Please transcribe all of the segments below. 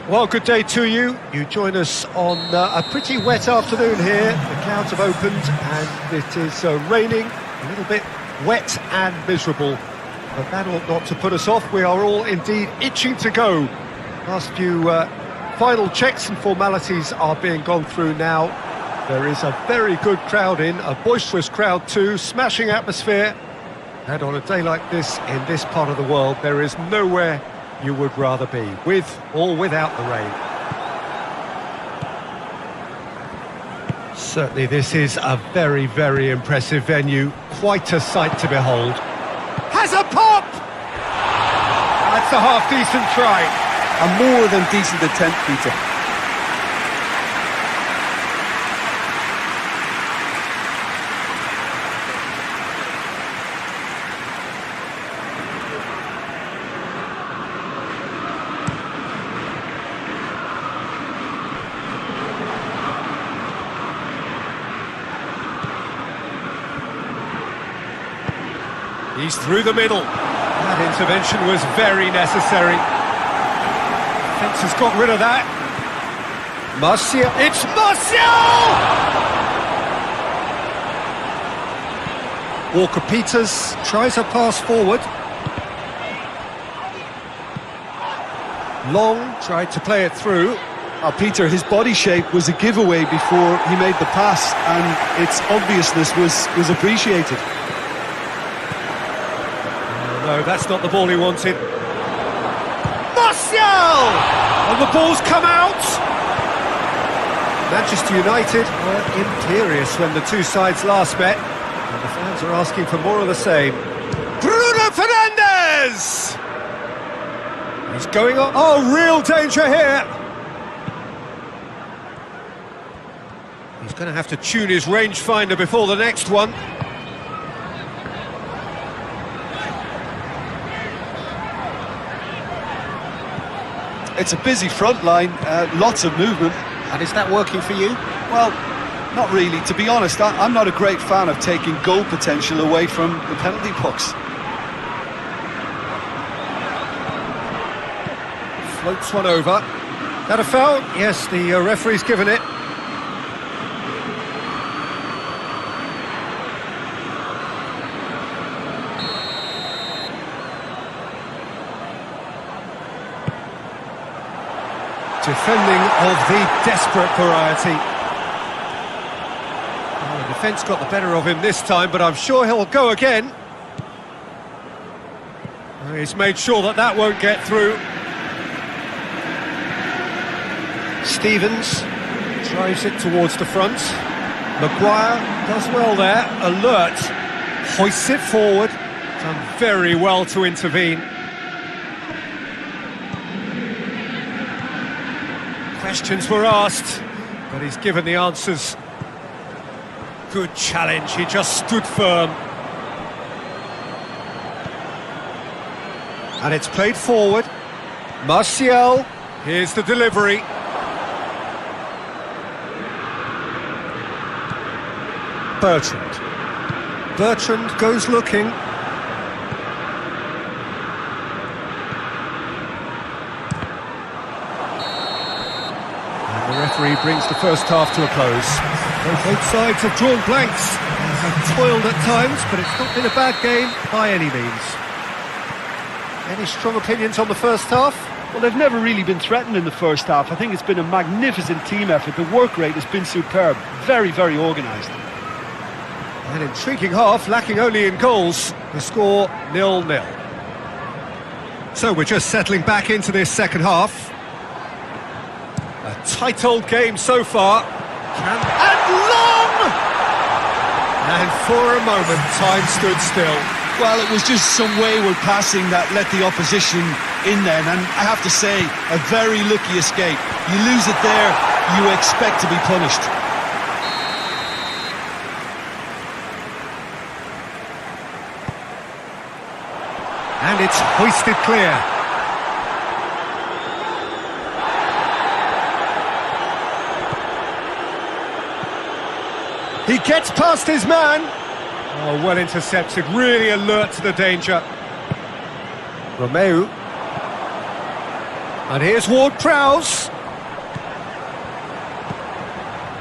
Well, good day to you. You join us on a pretty wet afternoon here. The clouds have opened and it is raining, a little bit wet and miserable. But that ought not to put us off. We are all indeed itching to go. Last few final checks and formalities are being gone through now. There is a very good crowd in, a boisterous crowd too, smashing atmosphere. And on a day like this, in this part of the world, there is nowhere you would rather be, with or without the rain. Certainly this is a very, very impressive venue. Quite a sight to behold. Has a pop! That's a half-decent try. A more than decent attempt, Peter. He's through the middle. That intervention was very necessary. Fence has got rid of that. Martial. It's Martial! Walker-Peters tries a pass forward. Long tried to play it through. Peter, his body shape was a giveaway before he made the pass, and its obviousness was appreciated. No, that's not the ball he wanted. Martial! And the ball's come out! Manchester United were imperious when the two sides last met. And the fans are asking for more of the same. Bruno Fernandes! He's going on. Oh, real danger here! He's going to have to tune his rangefinder before the next one. It's a busy front line, lots of movement. And is that working for you? Well, not really. To be honest, I'm not a great fan of taking goal potential away from the penalty box. Floats one over. That a foul? Yes, the referee's given it. Defending of the desperate variety. Well, the defence got the better of him this time, but I'm sure he'll go again. He's made sure that that won't get through. Stevens drives it towards the front. Maguire does well there, alert, hoists it forward, done very well to intervene. Questions were asked, but he's given the answers. Good challenge, he just stood firm. And it's played forward. Martial, here's the delivery. Bertrand goes looking. The referee brings the first half to a close. Both sides have drawn blanks, have toiled at times, but it's not been a bad game by any means. Any strong opinions on the first half? Well, they've never really been threatened in the first half. I think it's been a magnificent team effort. The work rate has been superb. Very, very organised. An intriguing half, lacking only in goals. The score 0-0. So we're just settling back into this second half. A tight old game so far. And long! And for a moment, time stood still. Well, it was just some wayward passing that let the opposition in then, and I have to say, a very lucky escape. You lose it there, you expect to be punished. And it's hoisted clear. He gets past his man. Oh, well intercepted, really alert to the danger. Romeu. And here's Ward-Prowse.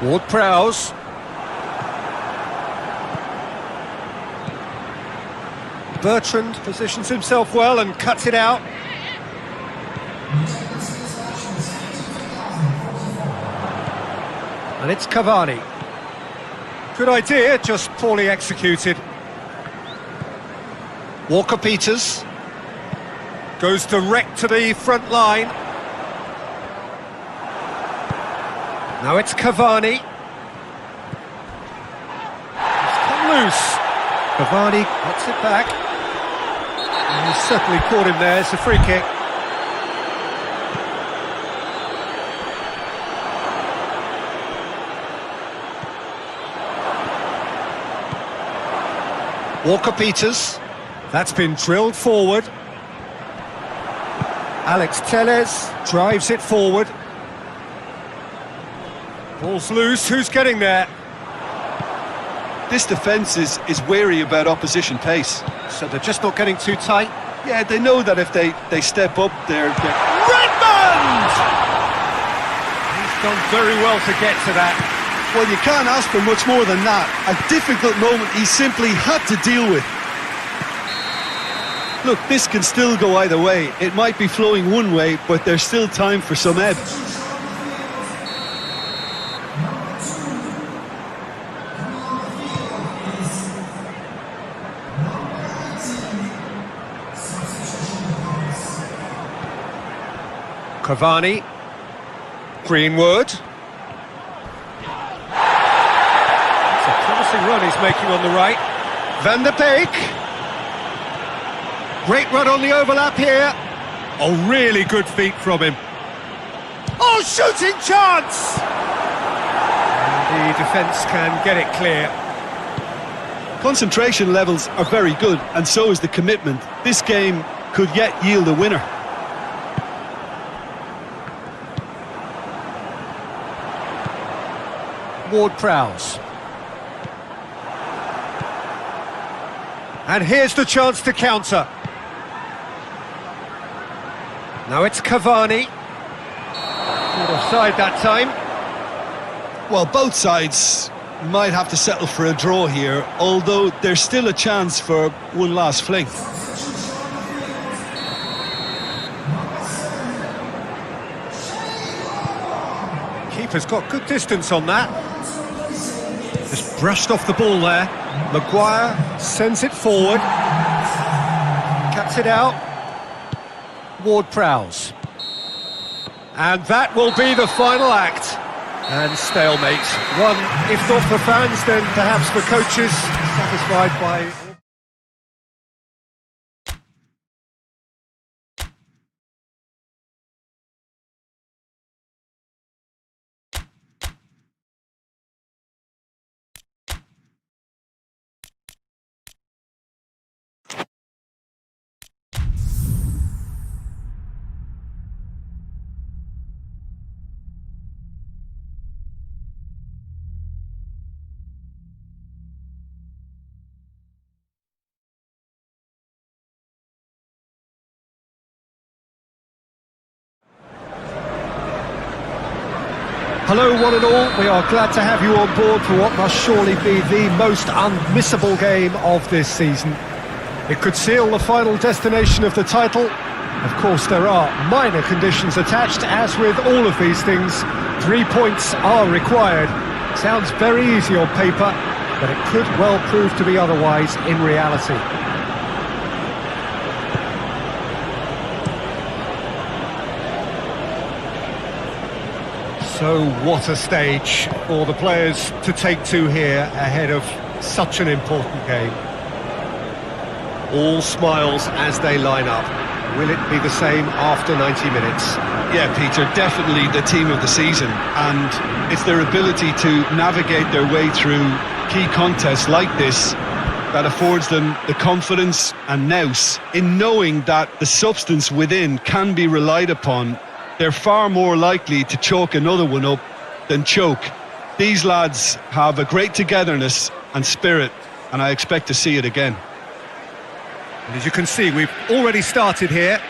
Ward-Prowse. Bertrand positions himself well and cuts it out. And it's Cavani. Good idea, just poorly executed. Walker-Peters. Goes direct to the front line. Now it's Cavani. It's come loose. Cavani gets it back. And he's certainly caught him there. It's a free kick. Walker-Peters. That's been drilled forward. Alex Telles drives it forward. Ball's loose, who's getting there? This defence is wary about opposition pace. So they're just not getting too tight. Yeah, they know that if they step up, they're... Redmond! He's done very well to get to that. Well, you can't ask for much more than that. A difficult moment he simply had to deal with. Look, this can still go either way. It might be flowing one way, but there's still time for some ebb. Cavani. Greenwood. It's a promising run he's making on the right. Van der Beek. Great run on the overlap here. Oh, really good feet from him. Oh, shooting chance! And the defence can get it clear. Concentration levels are very good, and so is the commitment. This game could yet yield a winner. Ward-Prowse. And here's the chance to counter. Now it's Cavani. Not offside that time. Well, both sides might have to settle for a draw here, although there's still a chance for one last fling. Keeper's got good distance on that. Just brushed off the ball there. Maguire sends it forward. Cuts it out. Ward-Prowse. And that will be the final act. And stalemate. One, if not for fans, then perhaps for coaches, satisfied by... Hello one and all, we are glad to have you on board for what must surely be the most unmissable game of this season. It could seal the final destination of the title. Of course there are minor conditions attached, as with all of these things. 3 points are required. Sounds very easy on paper, but it could well prove to be otherwise in reality. So what a stage for the players to take to here ahead of such an important game. All smiles as they line up. Will it be the same after 90 minutes? Yeah, Peter, definitely the team of the season, and it's their ability to navigate their way through key contests like this that affords them the confidence and nous in knowing that the substance within can be relied upon. They're far more likely to choke another one up than choke. These lads have a great togetherness and spirit, and I expect to see it again. And as you can see, we've already started here.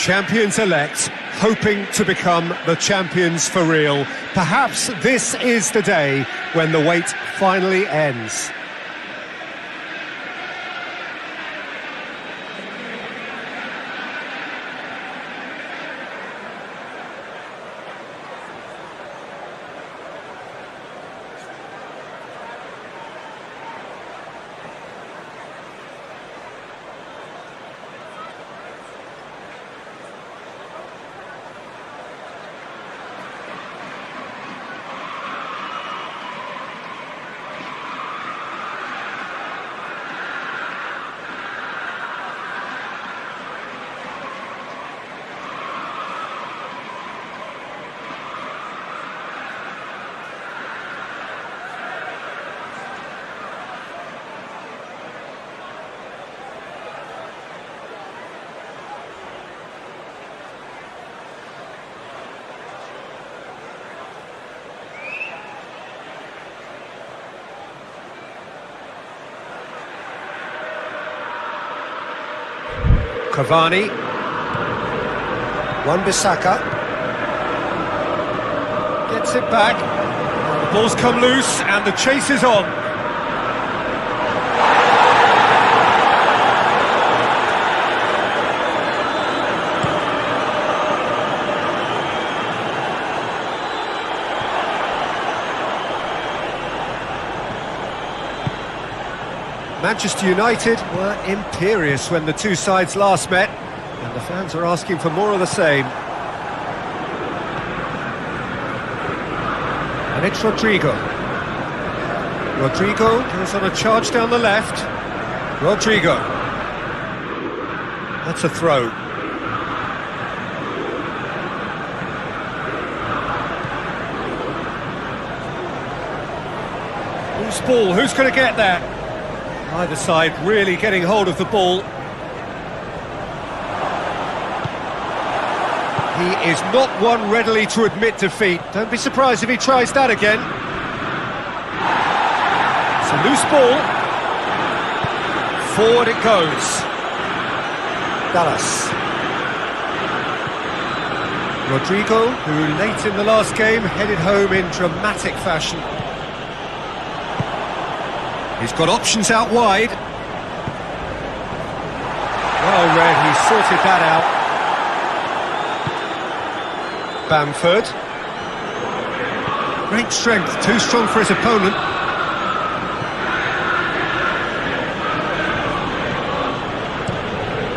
Champions-elect, hoping to become the champions for real. Perhaps this is the day when the wait finally ends. Cavani, Wan-Bissaka, gets it back, the ball's come loose and the chase is on. Manchester United were imperious when the two sides last met, and the fans are asking for more of the same. And it's Rodrigo. Rodrigo goes on a charge down the left. Rodrigo. That's a throw. Loose ball, who's going to get that? Either side really getting hold of the ball. He is not one readily to admit defeat. Don't be surprised if he tries that again. It's a loose ball. Forward it goes. Dallas. Rodrigo, who late in the last game headed home in dramatic fashion. He's got options out wide. Well read, he sorted that out. Bamford. Great strength, too strong for his opponent.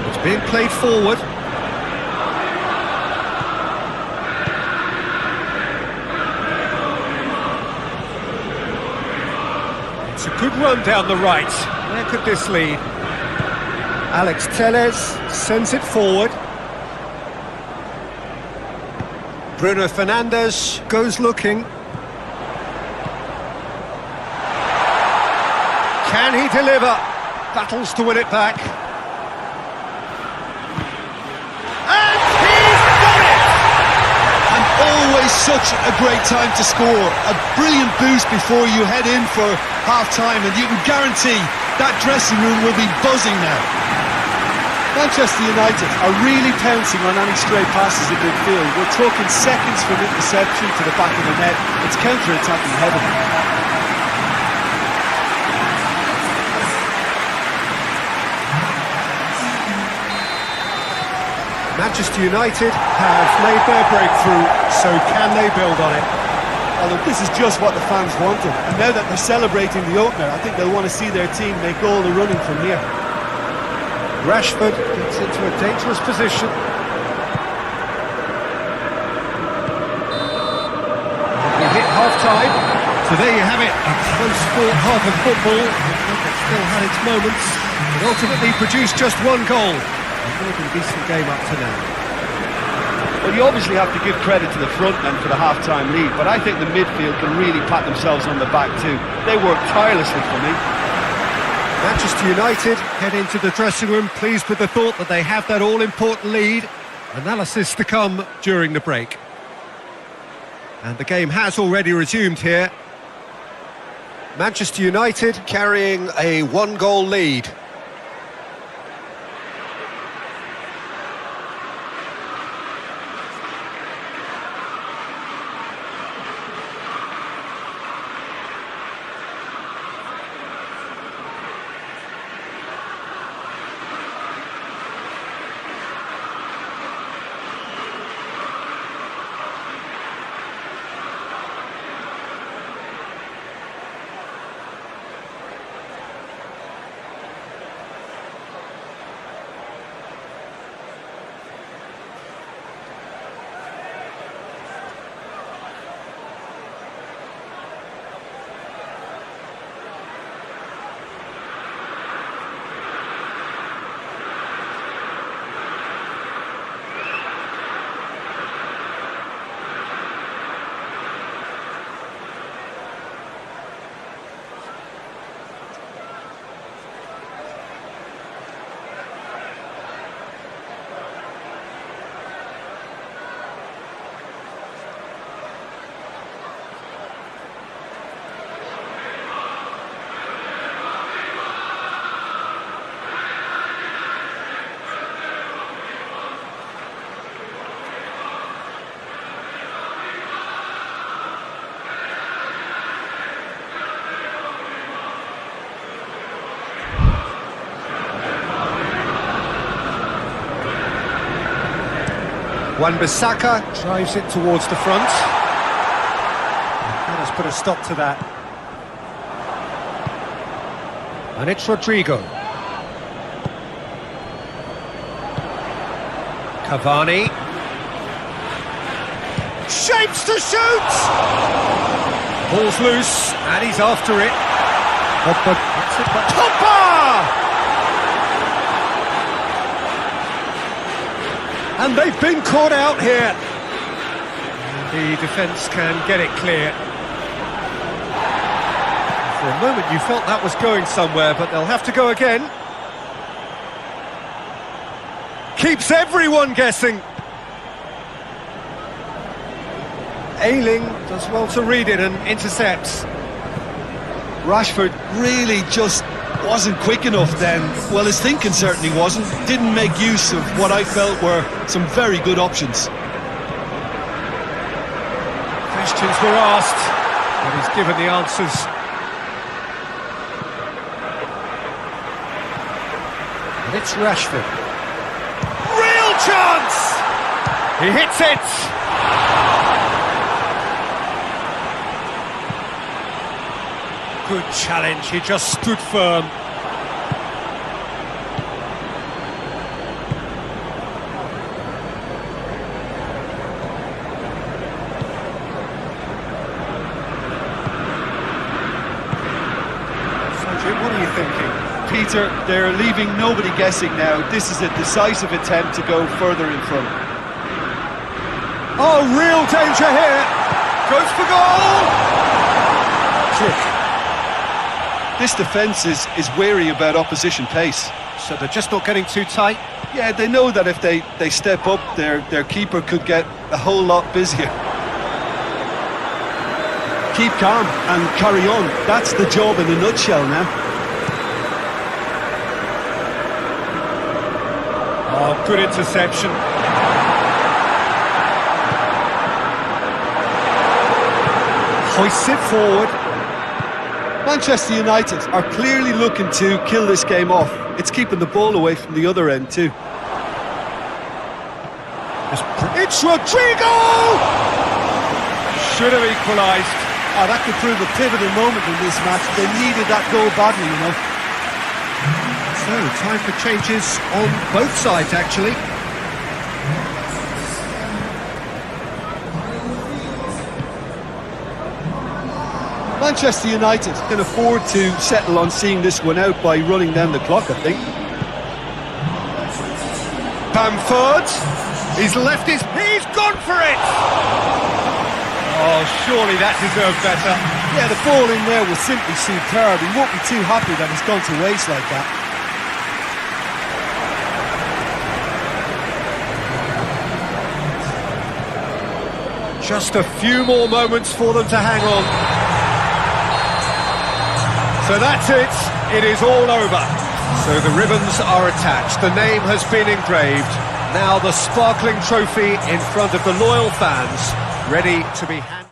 It's being played forward. It's a good run down the right. Where could this lead? Alex Telles sends it forward. Bruno Fernandes goes looking. Can he deliver? Battles to win it back. And he's got it! And always such a great time to score. A brilliant boost before you head in for half-time, and you can guarantee that dressing room will be buzzing now. Manchester United are really pouncing on any stray passes in midfield. We're talking seconds from interception to the back of the net. It's counter-attacking heavily. Manchester United have made their breakthrough, so can they build on it? Well, look, this is just what the fans wanted. And now that they're celebrating the opener, I think they'll want to see their team make all the running from here. Rashford gets into a dangerous position. We hit half-time, so there you have it, a close-fought half of football. It still had its moments, but ultimately produced just one goal. A more than decent game up to now. Well, you obviously have to give credit to the front men for the half-time lead, but I think the midfield can really pat themselves on the back too. They work tirelessly for me. Manchester United head into the dressing room pleased with the thought that they have that all-important lead. Analysis to come during the break. And the game has already resumed here. Manchester United carrying a one-goal lead. Wan-Bissaka drives it towards the front. Let us put a stop to that. And it's Rodrigo. Cavani. Shapes to shoot! Ball's loose, and he's after it. Topper! And they've been caught out here. And the defence can get it clear. For a moment you felt that was going somewhere, but they'll have to go again. Keeps everyone guessing. Ayling does well to read it and intercepts. Rashford really just wasn't quick enough then. Well, his thinking certainly wasn't. Didn't make use of what I felt were some very good options. Questions were asked, but he's given the answers. And it's Rashford. Real chance! He hits it! Good challenge, he just stood firm. So Jim, what are you thinking? Peter, they're leaving nobody guessing now. This is a decisive attempt to go further in front. Oh, real danger here! Goes for goal! Trick. This defence is wary about opposition pace. So they're just not getting too tight. Yeah, they know that if they step up, their keeper could get a whole lot busier. Keep calm and carry on. That's the job in a nutshell now. Oh, good interception. Hoists it forward. Manchester United are clearly looking to kill this game off. It's keeping the ball away from the other end too. It's Rodrigo! Should have equalised. Oh, that could prove a pivotal moment in this match. They needed that goal badly, you know. So, time for changes on both sides, actually. Manchester United can afford to settle on seeing this one out by running down the clock, I think. Bamford, he's left his... He's gone for it! Oh, surely that deserved better. Yeah, the ball in there was simply superb. He won't be too happy that it's gone to waste like that. Just a few more moments for them to hang on. So that's it. It is all over. So the ribbons are attached. The name has been engraved. Now the sparkling trophy in front of the loyal fans, ready to be handed.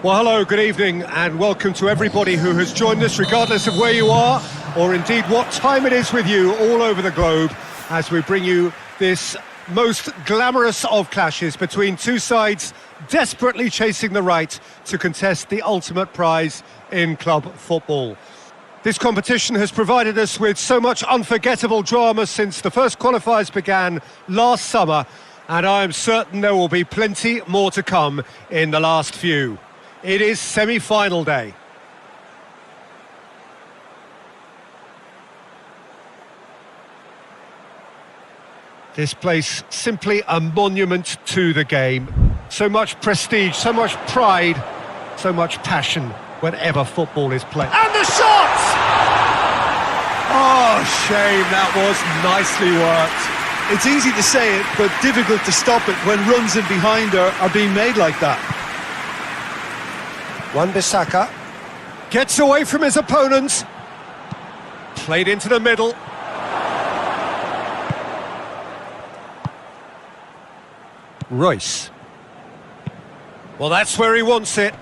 Well, hello, good evening, and welcome to everybody who has joined us, regardless of where you are, or indeed what time it is with you all over the globe, as we bring you this most glamorous of clashes between two sides desperately chasing the right to contest the ultimate prize in club football. This competition has provided us with so much unforgettable drama since the first qualifiers began last summer, and I am certain there will be plenty more to come in the last few. It is semi-final day. This place simply a monument to the game. So much prestige, so much pride, so much passion whenever football is played. And the shot! Oh, shame, that was nicely worked. It's easy to say it, but difficult to stop it when runs in behind are being made like that. Wan-Bissaka gets away from his opponents. Played into the middle. Royce. Well, that's where he wants it.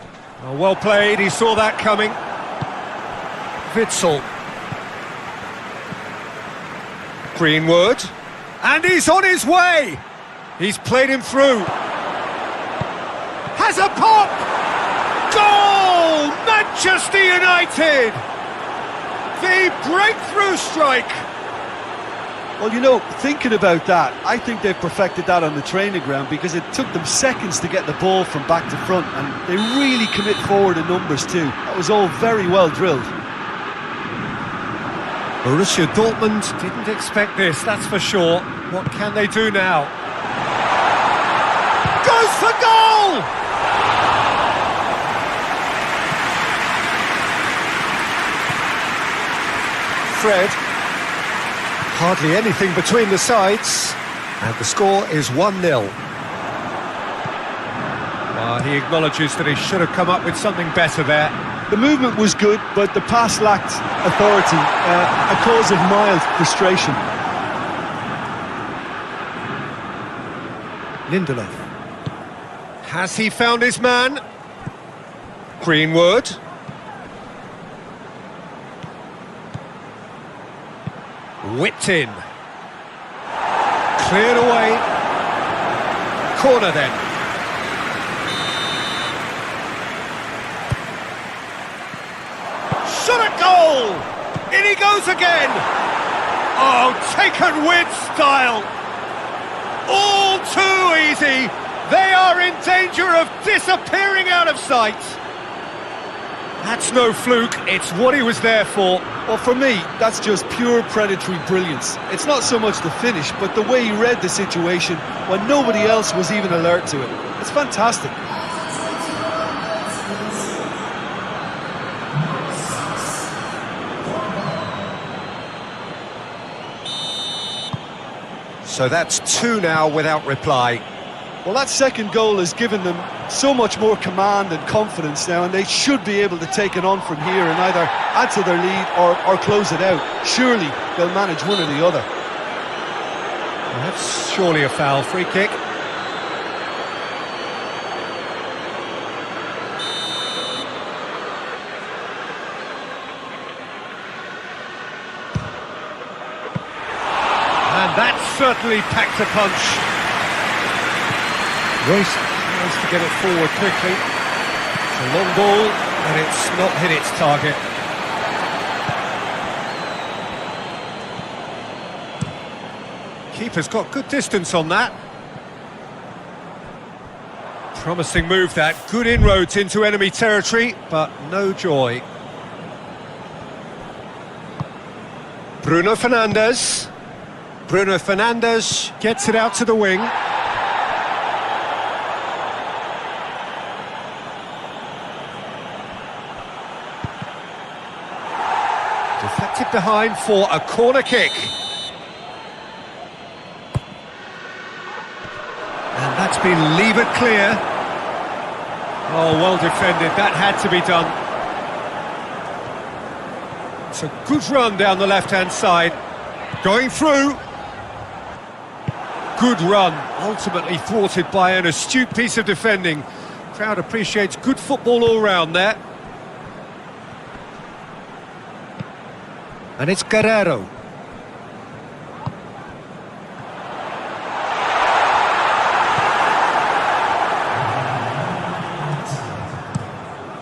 Oh, well played, he saw that coming. Witsel. Greenwood. And he's on his way! He's played him through. Has a pop! Goal! Manchester United! The breakthrough strike! Well, you know, thinking about that, I think they've perfected that on the training ground because it took them seconds to get the ball from back to front, and they really commit forward in numbers too. That was all very well drilled. Borussia Dortmund didn't expect this, that's for sure. What can they do now? Goes for goal! Fred. Hardly anything between the sides. And the score is 1-0. He acknowledges that he should have come up with something better there. The movement was good, but the pass lacked authority, a cause of mild frustration. Lindelof. Has he found his man? Greenwood. Whipped in. Cleared away. Corner then. Shot at goal! In he goes again! Oh, taken with style! All too easy! They are in danger of disappearing out of sight! That's no fluke, it's what he was there for. Well, for me, that's just pure predatory brilliance. It's not so much the finish, but the way he read the situation when nobody else was even alert to it. It's fantastic. So that's two now without reply. Well, that second goal has given them so much more command and confidence now, and they should be able to take it on from here and either add to their lead or close it out. Surely they'll manage one or the other. Well, that's surely a foul. Free kick. And that certainly packed a punch. Royce tries to get it forward quickly. It's a long ball, and it's not hit its target. Keeper's got good distance on that. Promising move that. Good inroads into enemy territory, but no joy. Bruno Fernandes. Bruno Fernandes gets it out to the wing. Deflected behind for a corner kick. And that's been levered clear. Oh, well defended, that had to be done. It's a good run down the left-hand side. Going through. Good run, ultimately thwarted by an astute piece of defending. Crowd appreciates good football all round there. And it's Guerrero.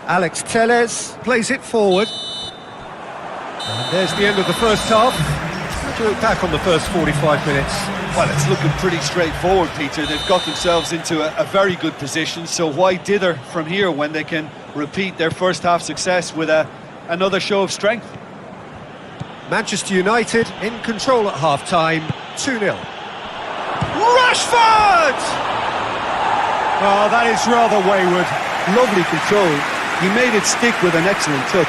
Alex Telles plays it forward. And there's the end of the first half. How do you look back on the first 45 minutes? Well, it's looking pretty straightforward, Peter. They've got themselves into a very good position, so why dither from here when they can repeat their first half success with another show of strength? Manchester United in control at half-time, 2-0. Rashford! Oh, that is rather wayward. Lovely control. He made it stick with an excellent touch.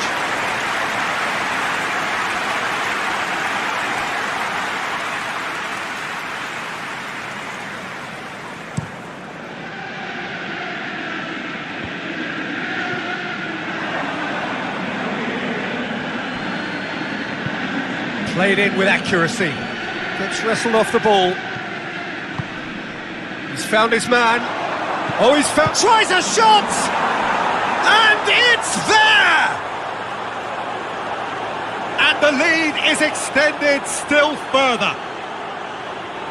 Played in with accuracy. Gets wrestled off the ball. He's found his man. Oh, he's found... Tries a shot! And it's there! And the lead is extended still further.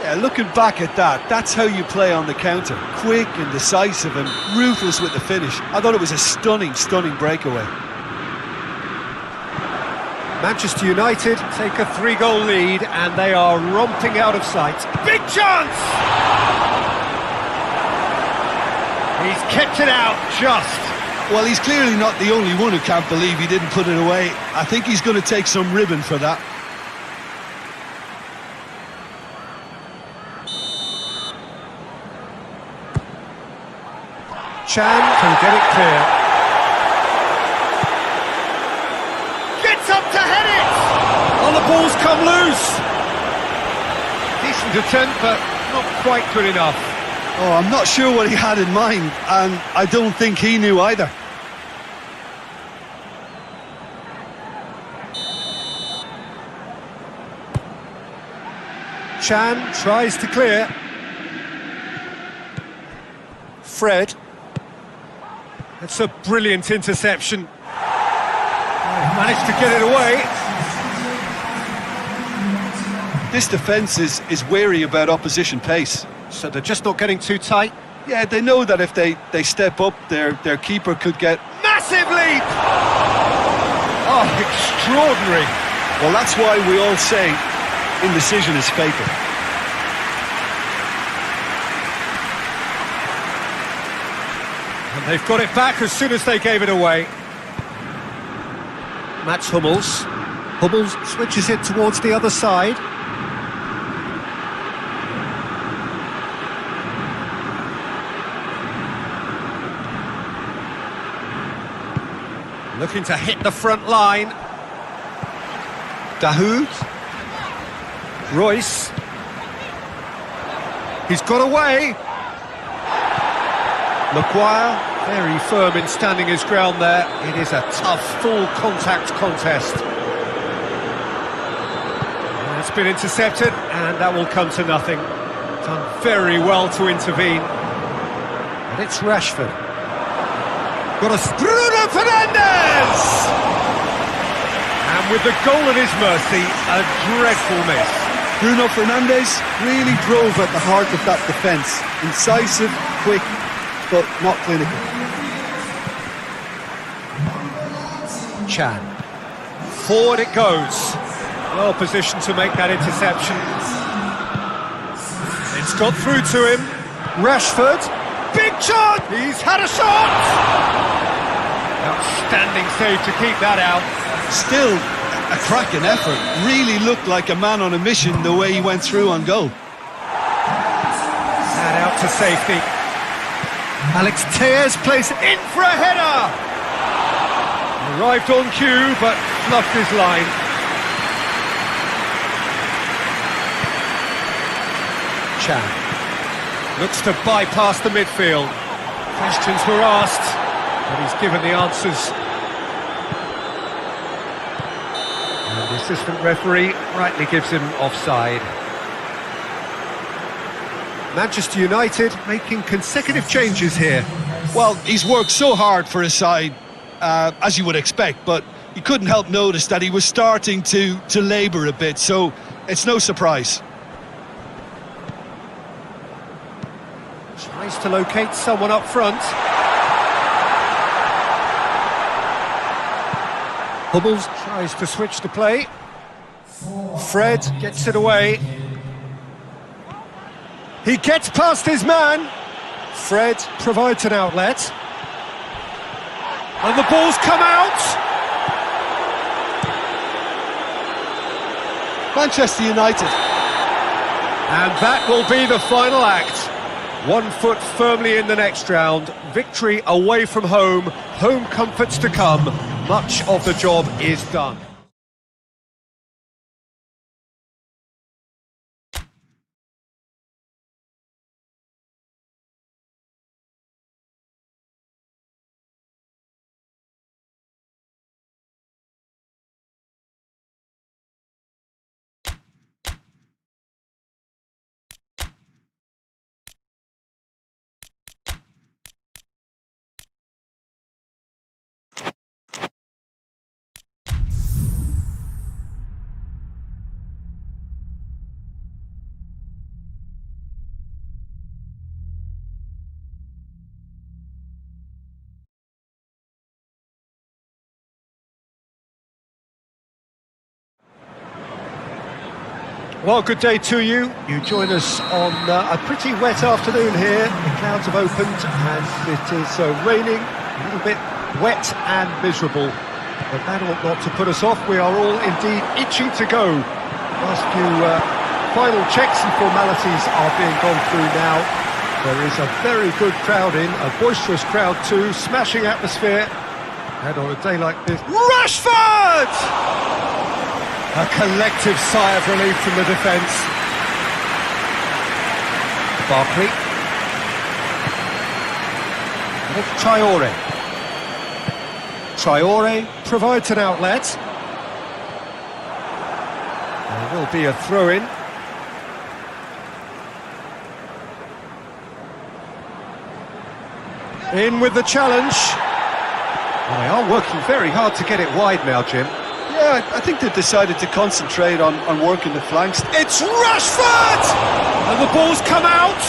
Yeah, looking back at that, that's how you play on the counter. Quick and decisive and ruthless with the finish. I thought it was a stunning, stunning breakaway. Manchester United take a 3-goal lead and they are romping out of sight. Big chance! He's kept it out just. Well, he's clearly not the only one who can't believe he didn't put it away. I think he's going to take some ribbon for that. Chan can get it clear. Gets up to head it! Oh, the ball's come loose! Decent attempt, but not quite good enough. Oh, I'm not sure what he had in mind, and I don't think he knew either. Chan tries to clear. Fred. That's a brilliant interception. Managed to get it away. This defence is wary about opposition pace. So they're just not getting too tight. Yeah, they know that if they step up, their keeper could get... Massive leap! Oh, extraordinary. Well, that's why we all say indecision is fatal. And they've got it back as soon as they gave it away. Mats Hummels. Hummels switches it towards the other side. Looking to hit the front line. Dahoud. Royce. He's got away. Maguire, very firm in standing his ground there. It is a tough, full-contact contest. And it's been intercepted, and that will come to nothing. Done very well to intervene. And it's Rashford. Got a Bruno Fernandes! And with the goal at his mercy, a dreadful miss. Bruno Fernandes really drove at the heart of that defence. Incisive, quick, but not clinical. Chan. Forward it goes. Well positioned to make that interception. It's got through to him. Rashford. Big chance! He's had a shot! Outstanding save to keep that out. Still, a cracking effort. Really looked like a man on a mission the way he went through on goal. That out to safety. Alex Tears plays in for a header! Arrived on cue, but fluffed his line. Chan looks to bypass the midfield. Questions were asked, but he's given the answers. And the assistant referee rightly gives him offside. Manchester United making consecutive changes here. Well, he's worked so hard for his side, as you would expect, but you couldn't help notice that he was starting to labour a bit, so it's no surprise. Tries to locate someone up front. Hummels tries to switch the play. Fred gets it away. He gets past his man. Fred provides an outlet. And the ball's come out. Manchester United. And that will be the final act. 1 foot firmly in the next round. Victory away from home. Home comforts to come. Much of the job is done. Well, good day to you. You join us on a pretty wet afternoon here. The clouds have opened and it is raining, a little bit wet and miserable. But that ought not to put us off. We are all indeed itching to go. Last few final checks and formalities are being gone through now. There is a very good crowd in, a boisterous crowd too, smashing atmosphere. And on a day like this, Rashford! A collective sigh of relief from the defence. Barkley. And Traore. Traore provides an outlet. There will be a throw-in. In with the challenge. Well, they are working very hard to get it wide now, Jim. Yeah, I think they've decided to concentrate on working the flanks. It's Rashford! And the ball's come out!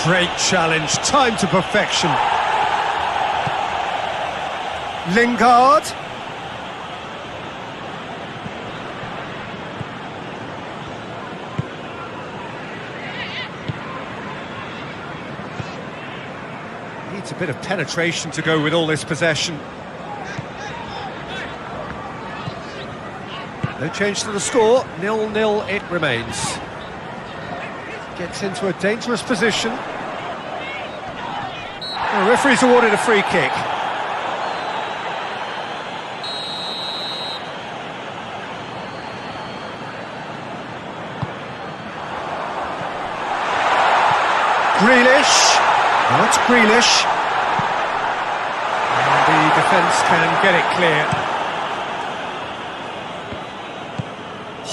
Great challenge, time to perfection. Lingard. Needs a bit of penetration to go with all this possession. No change to the score, 0-0 it remains. Gets into a dangerous position. The referee's awarded a free kick. Grealish. Now it's Grealish. And the defence can get it clear.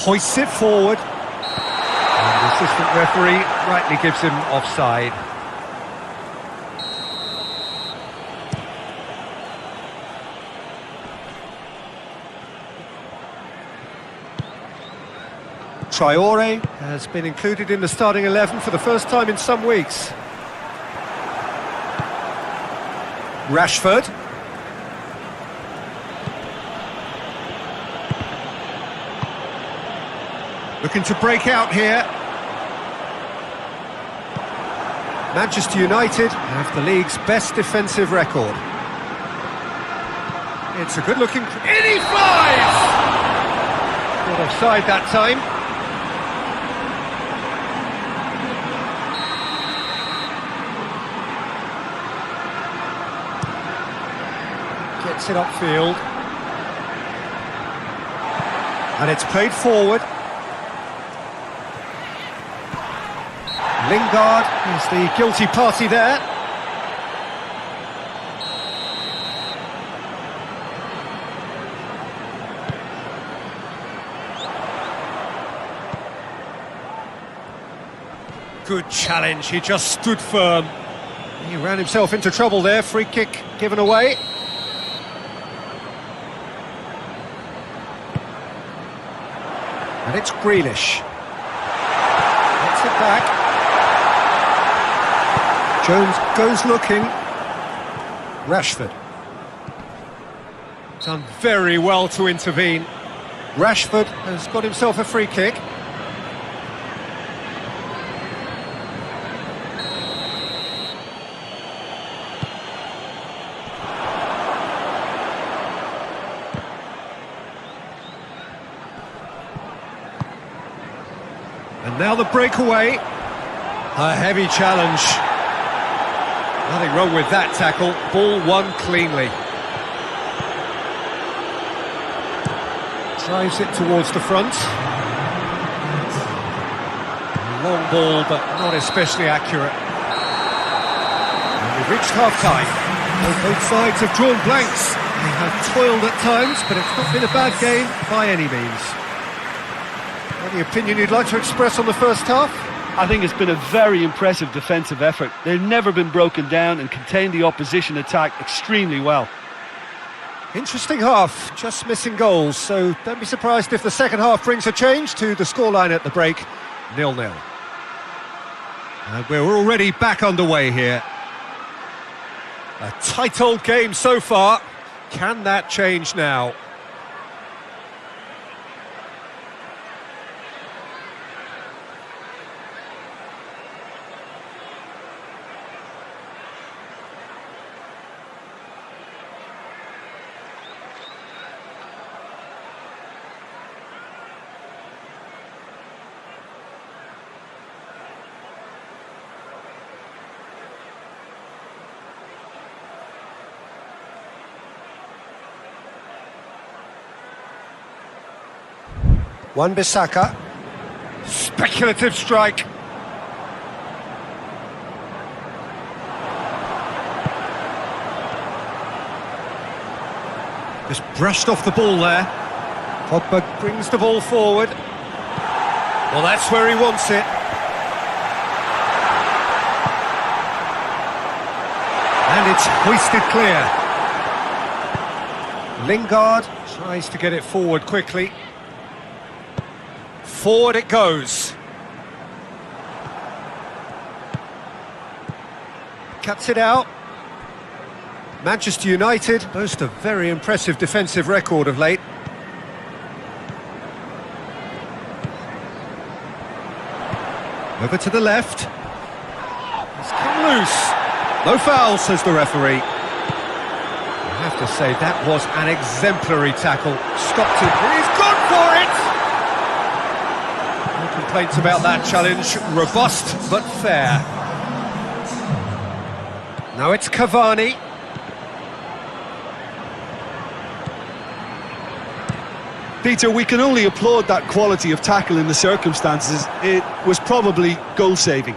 Hoists it forward. And the assistant referee rightly gives him offside. Traore has been included in the starting 11 for the first time in some weeks. Rashford. Looking to break out here. Manchester United have the league's best defensive record. It's a good-looking... In he flies! Not offside that time. Gets it upfield. And it's played forward. Lingard is the guilty party there. Good challenge, he just stood firm. He ran himself into trouble there, free kick given away. And it's Grealish. Gets it back. Jones goes looking. Rashford. Done very well to intervene. Rashford has got himself a free kick. And And now the breakaway. A heavy challenge. Nothing wrong with that tackle. Ball won cleanly. Drives it towards the front. Long ball, but not especially accurate. And we've reached half-time. Both sides have drawn blanks. They have toiled at times, but it's not been a bad game by any means. Any opinion you'd like to express on the first half? I think it's been a very impressive defensive effort. They've never been broken down and contained the opposition attack extremely well. Interesting half, just missing goals, so don't be surprised if the second half brings a change to the scoreline at the break, 0-0. And we're already back underway here. A tight old game so far. Can that change now? Wan-Bissaka. Speculative strike. Just brushed off the ball there. Pogba brings the ball forward. Well, that's where he wants it. And it's hoisted clear. Lingard tries to get it forward quickly. Forward it goes. Cuts it out. Manchester United boast a very impressive defensive record of late. Over to the left. He's come loose. No foul, says the referee. I have to say, that was an exemplary tackle. Stopped him, and he's gone for it! No complaints about that challenge. Robust, but fair. Now it's Cavani. Peter, we can only applaud that quality of tackle in the circumstances. It was probably goal-saving.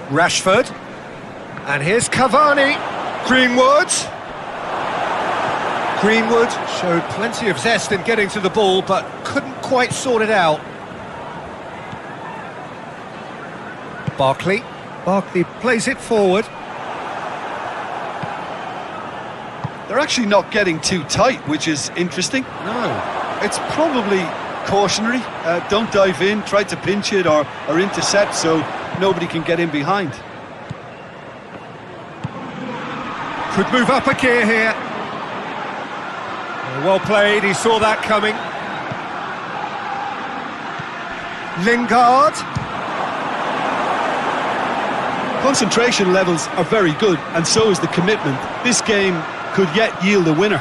Rashford. And here's Cavani. Greenwood. Greenwood showed plenty of zest in getting to the ball, but couldn't quite sort it out. Barkley. Barkley plays it forward. They're actually not getting too tight, which is interesting. No. It's probably cautionary. Don't dive in, try to pinch it or intercept so nobody can get in behind. Could move up a gear here. Well played, he saw that coming. Lingard. Concentration levels are very good, and so is the commitment. This game could yet yield a winner.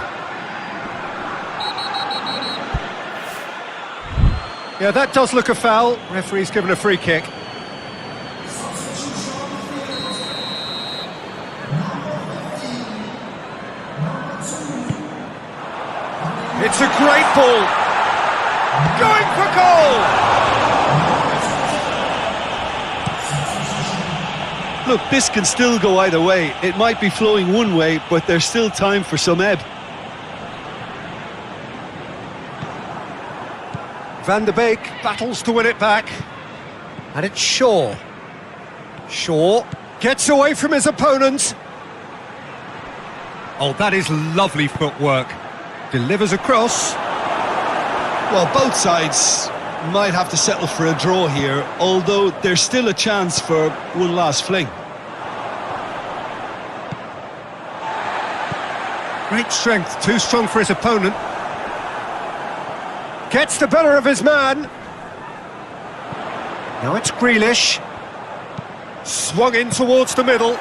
Yeah, that does look a foul. Referee's given a free kick. It's a great ball. Going for goal! Look, this can still go either way. It might be flowing one way, but there's still time for some ebb. Van der Beek battles to win it back. And it's Shaw. Shaw gets away from his opponent. Oh, that is lovely footwork. Delivers across. Well, both sides might have to settle for a draw here, although there's still a chance for one last fling. Great strength, too strong for his opponent. Gets the better of his man. Now it's Grealish. Swung in towards the middle.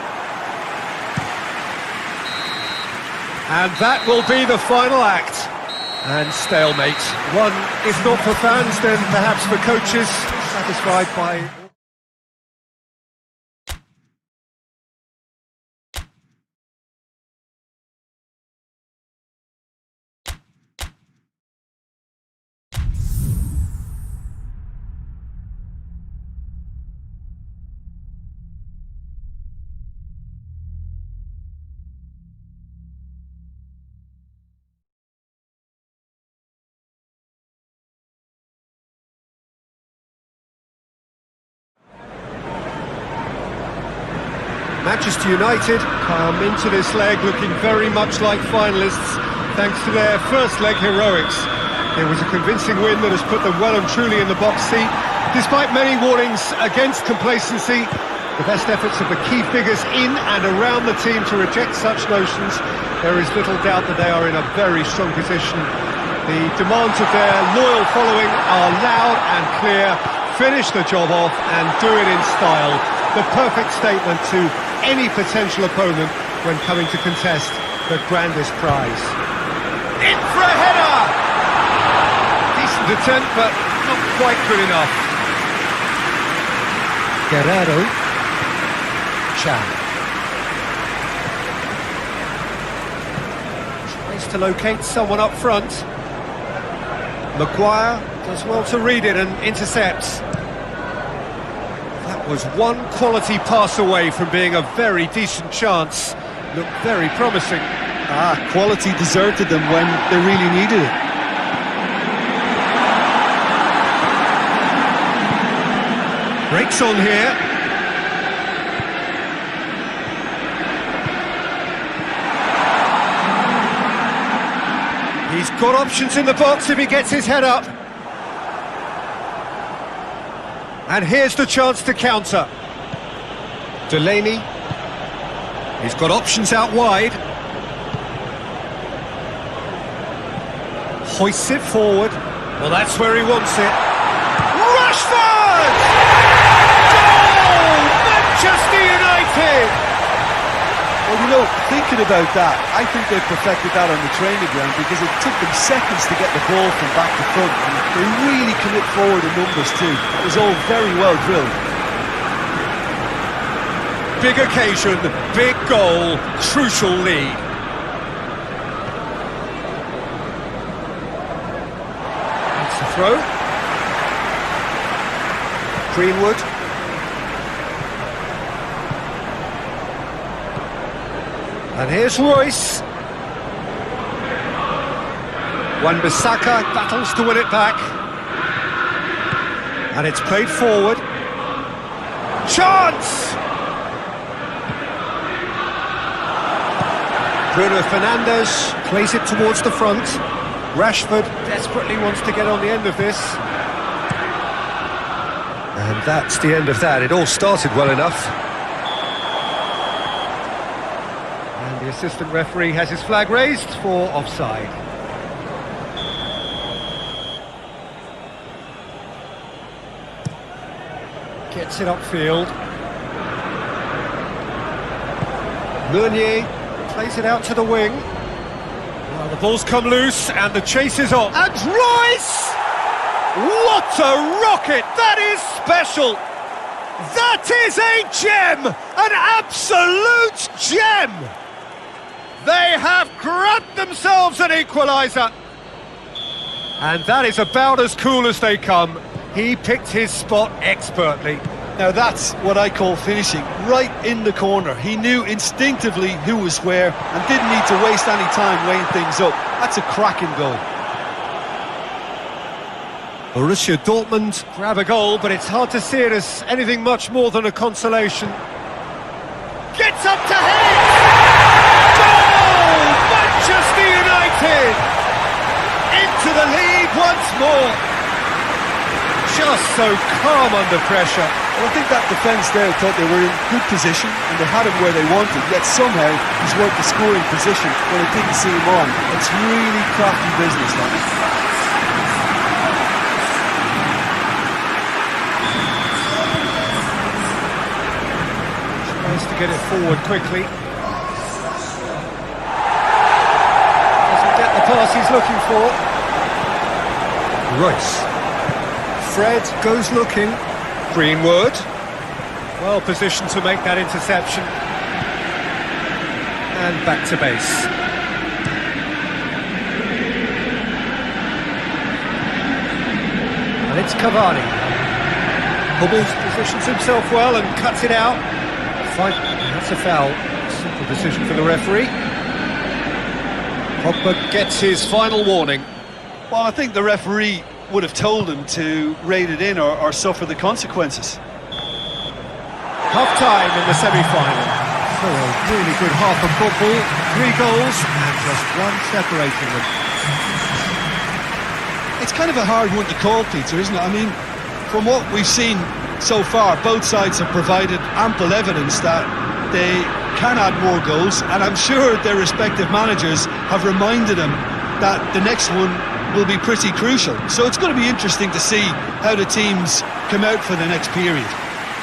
And that will be the final act. And stalemate. One, if not for fans, then perhaps for coaches, satisfied by... Manchester United come into this leg looking very much like finalists, thanks to their first leg heroics. It was a convincing win that has put them well and truly in the box seat. Despite many warnings against complacency, the best efforts of the key figures in and around the team to reject such notions, there is little doubt that they are in a very strong position. The demands of their loyal following are loud and clear. Finish the job off and do it in style. The perfect statement to any potential opponent when coming to contest the grandest prize. In for a header! Decent attempt, but not quite good enough. Guerrero. Chan. Tries to locate someone up front. Maguire does well to read it and intercepts. That was one quality pass away from being a very decent chance. Looked very promising. Quality deserted them when they really needed it. Breaks on here. He's got options in the box if he gets his head up. And here's the chance to counter. Delaney. He's got options out wide. Hoists it forward. Well, that's where he wants it. Rashford! Goal! Manchester United! Well, you know, thinking about that, I think they perfected that on the training ground because it took them seconds to get the ball from back to front, and they really commit forward in numbers too. It was all very well drilled. Big occasion, big goal, crucial lead. That's the throw. Greenwood. And here's Royce. Wan-Bissaka battles to win it back. And it's played forward. Chance! Bruno Fernandes plays it towards the front. Rashford desperately wants to get on the end of this. And that's the end of that. It all started well enough. The assistant referee has his flag raised for offside. Gets it upfield. Meunier plays it out to the wing. Well, the ball's come loose and the chase is on. And Royce! What a rocket! That is special! That is a gem! An absolute gem! They have grabbed themselves an equaliser. And that is about as cool as they come. He picked his spot expertly. Now that's what I call finishing, right in the corner. He knew instinctively who was where and didn't need to waste any time weighing things up. That's a cracking goal. Borussia Dortmund grab a goal, but it's hard to see it as anything much more than a consolation. Gets up to head! Manchester United into the lead once more. Just so calm under pressure. Well, I think that defence there thought they were in good position and they had him where they wanted, yet somehow he's worked the scoring position when it didn't see him on. It's really crafty business, that. Tries to get it forward quickly. pass he's looking for. Royce. Fred goes looking. Greenwood. Well positioned to make that interception. And back to base. And it's Cavani. Hummels positions himself well and cuts it out. Fine, that's a foul. Simple decision for the referee. Pogba gets his final warning. Well, I think the referee would have told him to rate it in or suffer the consequences. Half-time in the semi-final. So a really good half of football. 3 goals and just one separating them. It's kind of a hard one to call, Peter, isn't it? I mean, from what we've seen so far, both sides have provided ample evidence that they can add more goals, and I'm sure their respective managers have reminded them that the next one will be pretty crucial. So it's going to be interesting to see how the teams come out for the next period.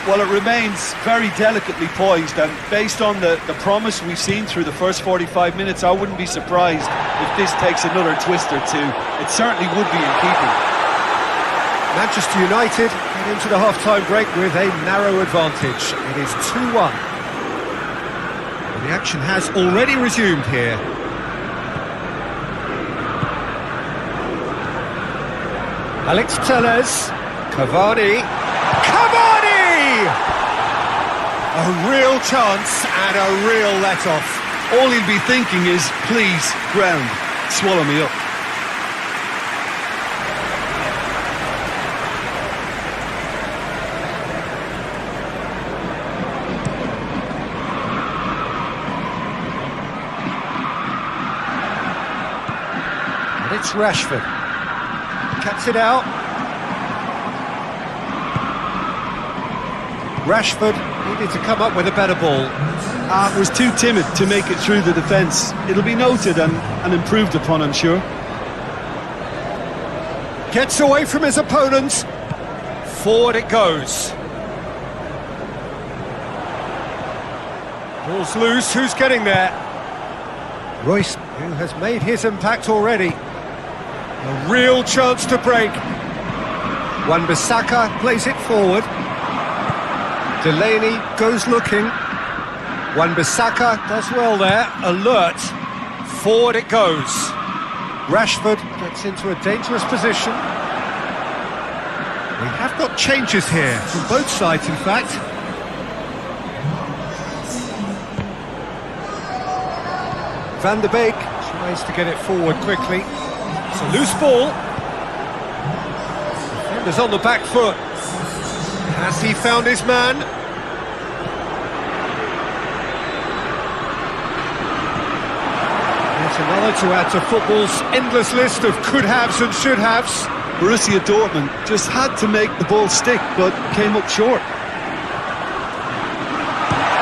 Well, it remains very delicately poised, and based on the promise we've seen through the first 45 minutes, I wouldn't be surprised if this takes another twist or two. It certainly would be in keeping. Manchester United get into the half-time break with a narrow advantage. It is 2-1. The action has already resumed here. Alex Telles, Cavani. A real chance and a real let-off. All he'll be thinking is, please, ground, swallow me up. And it's Rashford. Cuts it out. Rashford needed to come up with a better ball. Was too timid to make it through the defence. It'll be noted and improved upon, I'm sure. Gets away from his opponents. Forward it goes. Ball's loose, who's getting there? Royce, who has made his impact already. A real chance to break. Wan-Bissaka plays it forward. Delaney goes looking. Wan-Bissaka does well there. Alert. Forward it goes. Rashford gets into a dangerous position. We have got changes here from both sides, in fact. Van der Beek tries to get it forward quickly. It's a loose ball. Defender's on the back foot. Has he found his man? There's another to add to football's endless list of could-haves and should-haves. Borussia Dortmund just had to make the ball stick, but came up short.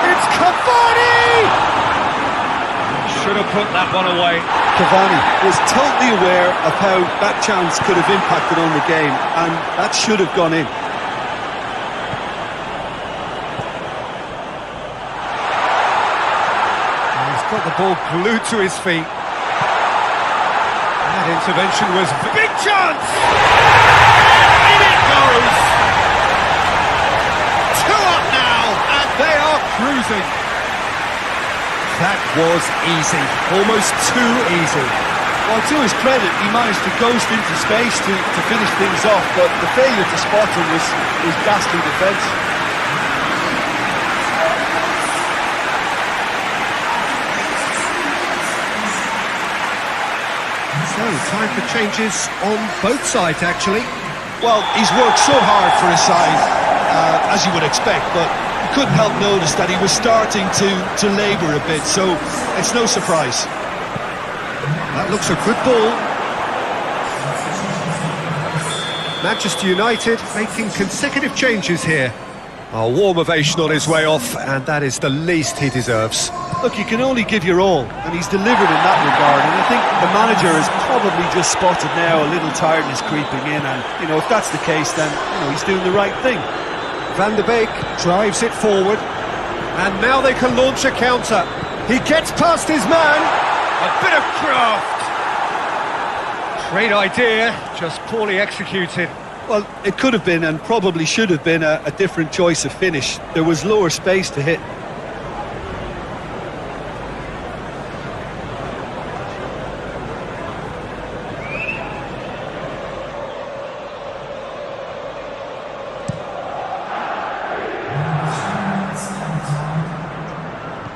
It's Cavani! Should have put that one away. Cavani was totally aware of how that chance could have impacted on the game, and that should have gone in. Got the ball glued to his feet. That intervention was a big chance! In it goes! 2 up now, and they are cruising. That was easy, almost too easy. Well, to his credit, he managed to ghost into space to finish things off, but the failure to spot him was ghastly defence. So, time for changes on both sides, actually. Well, he's worked so hard for his side, as you would expect, but you couldn't help notice that he was starting to labour a bit, so it's no surprise. That looks a good ball. Manchester United making consecutive changes here. A warm ovation on his way off, and that is the least he deserves. Look, you can only give your all, and he's delivered in that regard, and I think the manager has probably just spotted now a little tiredness creeping in, and, if that's the case, then, he's doing the right thing. Van der Beek drives it forward, and now they can launch a counter. He gets past his man, a bit of craft. Great idea, just poorly executed. Well, it could have been and probably should have been a different choice of finish. There was lower space to hit.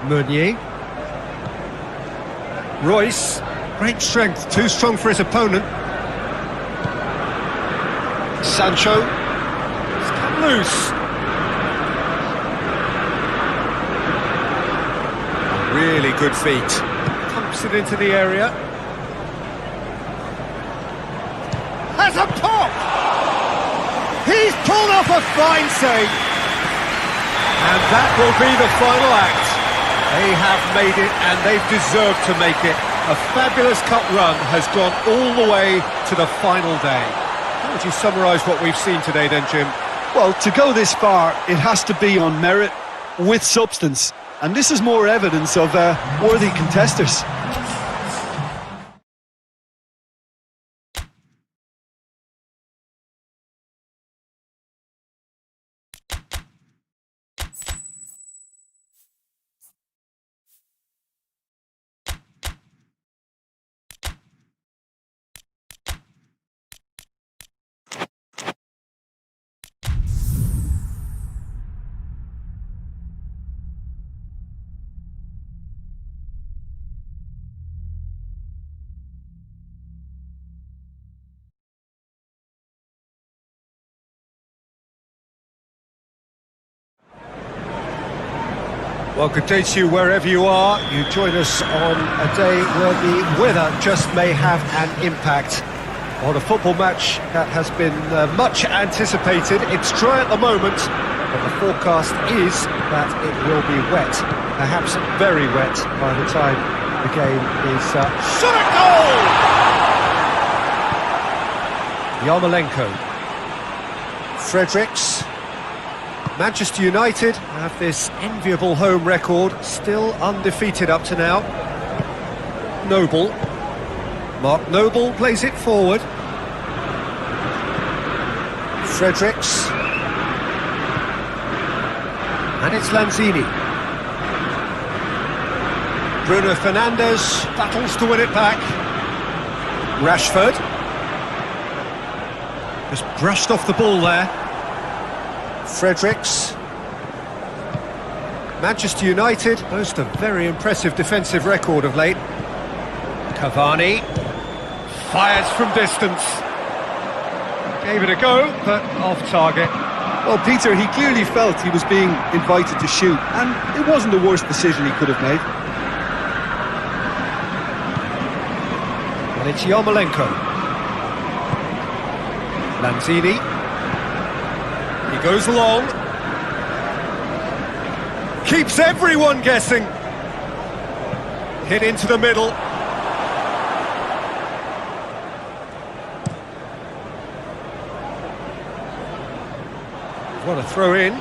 Meunier. Royce. Great strength, too strong for his opponent. Sancho. It's come loose. Really good feet. Pumps it into the area. Has a pop! He's pulled off a fine save. And that will be the final act. They have made it, and they've deserved to make it. A fabulous cup run has gone all the way to the final day. How would you summarise what we've seen today then, Jim? Well, to go this far, it has to be on merit with substance. And this is more evidence of worthy contesters. Well, good day to you wherever you are. You join us on a day where the weather just may have an impact on a football match that has been much anticipated. It's dry at the moment, but the forecast is that it will be wet, perhaps very wet by the time the game is... Shot a goal! Yarmolenko. Fredericks. Manchester United have this enviable home record, still undefeated up to now. Noble. Mark Noble plays it forward. Fredericks. And it's Lanzini. Bruno Fernandes battles to win it back. Rashford. Just brushed off the ball there. Fredericks. Manchester United boast a very impressive defensive record of late. Cavani fires from distance. Gave it a go, but off target. Well, Peter, he clearly felt he was being invited to shoot, and it wasn't the worst decision he could have made. And it's Yarmolenko. Lanzini. He goes long. Keeps everyone guessing. Hit into the middle. What a throw in.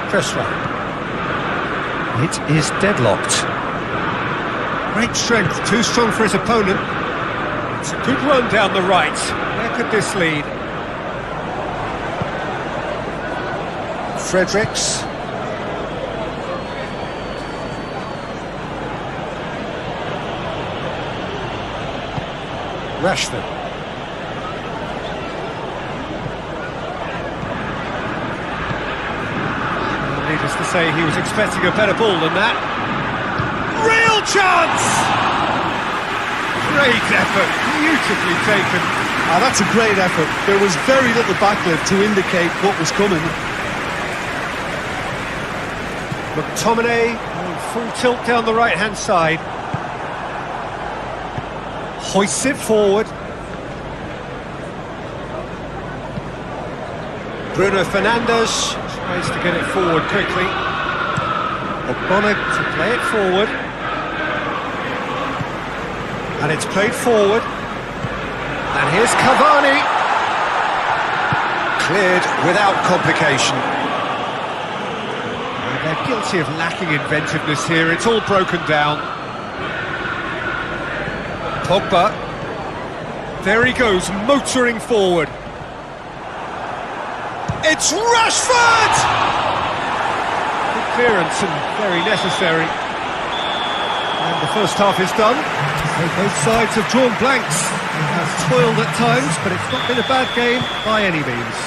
Cresswell. It is deadlocked. Great strength, too strong for his opponent. It's a good run down the right. Where could this lead? Fredericks. Rashford. Needless to say, he was expecting a better ball than that. Real chance! Great effort, beautifully taken. That's a great effort. There was very little backlift to indicate what was coming. McTominay, full tilt down the right-hand side. Hoists it forward. Bruno Fernandes tries to get it forward quickly. Ogbonna to play it forward. And it's played forward. And here's Cavani. Cleared without complication. And They're guilty of lacking inventiveness here. It's all broken down. Pogba. There he goes, motoring forward. It's Rashford! Good clearance and very necessary. And the first half is done. So both sides have drawn blanks. They have toiled at times, but it's not been a bad game by any means.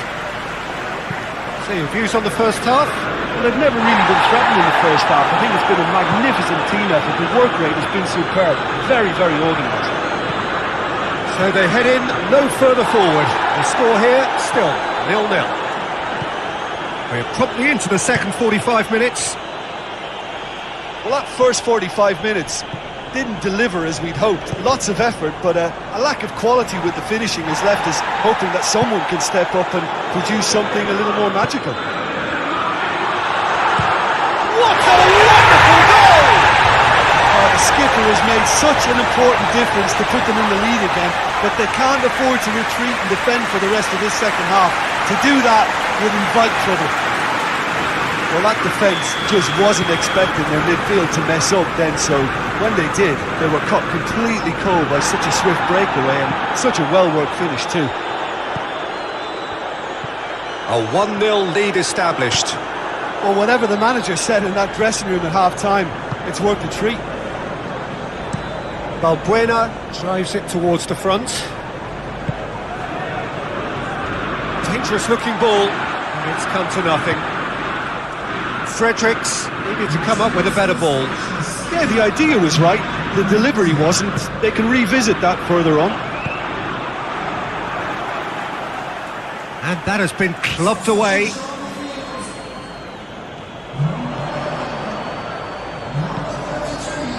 So your views on the first half? Well, they've never really been threatened in the first half. I think it's been a magnificent team effort. The work rate has been superb. Very, very organised. So they head in no further forward. The score here, still 0-0. We're promptly into the second 45 minutes. Well, that first 45 minutes didn't deliver as we'd hoped. Lots of effort, but a lack of quality with the finishing has left us hoping that someone can step up and produce something a little more magical. What a wonderful goal! The skipper has made such an important difference to put them in the lead again, but they can't afford to retreat and defend for the rest of this second half. To do that would invite trouble. Well, that defence just wasn't expecting their midfield to mess up then, so when they did, they were caught completely cold by such a swift breakaway and such a well-worked finish too. A 1-0 lead established. Well, whatever the manager said in that dressing room at half-time, it's worth a treat. Balbuena drives it towards the front. Dangerous looking ball, and it's come to nothing. Fredericks needed to come up with a better ball. Yeah, the idea was right, the delivery wasn't. They can revisit that further on. And that has been clubbed away.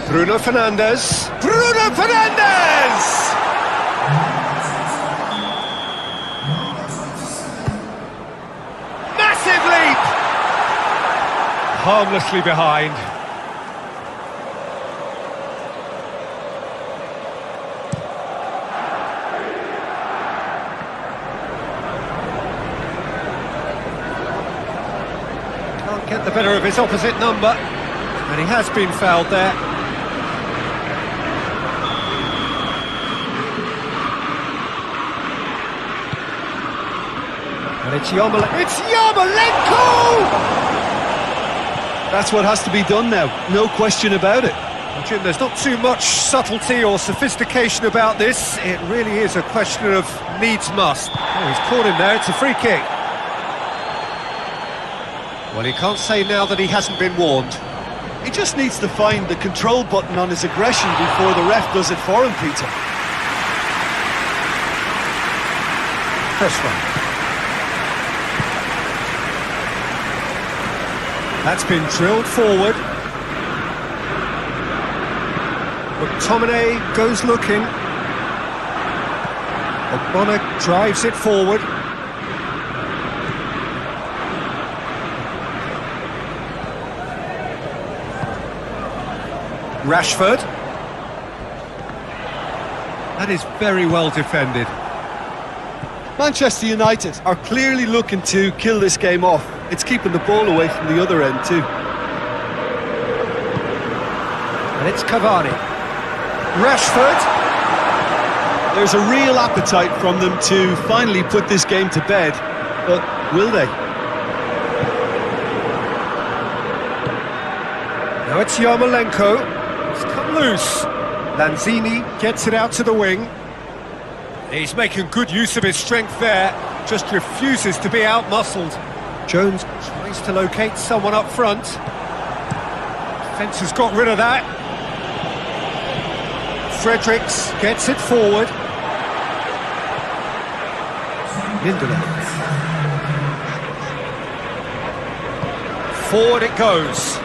Bruno Fernandes. Bruno Fernandes! Massive leap! Harmlessly behind. Can't get the better of his opposite number, and he has been fouled there. And it's Yarmolenko! That's what has to be done now, no question about it. Jim, there's not too much subtlety or sophistication about this. It really is a question of needs must. Oh, he's caught him there, it's a free kick. Well, he can't say now that he hasn't been warned. He just needs to find the control button on his aggression before the ref does it for him, Peter. First one. That's been drilled forward. McTominay goes looking. Ogbonna drives it forward. Rashford. That is very well defended. Manchester United are clearly looking to kill this game off. It's keeping the ball away from the other end too. And it's Cavani. Rashford. There's a real appetite from them to finally put this game to bed, but will they? Now it's Yarmolenko. It's come loose. Lanzini gets it out to the wing. He's making good use of his strength there, just refuses to be out-muscled. Jones tries to locate someone up front. Defence has got rid of that. Fredericks gets it forward. Lindelof. Forward it goes.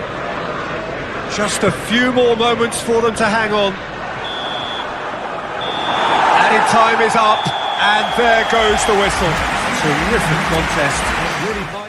Just a few more moments for them to hang on. Added time is up, and there goes the whistle. Terrific contest. Really high.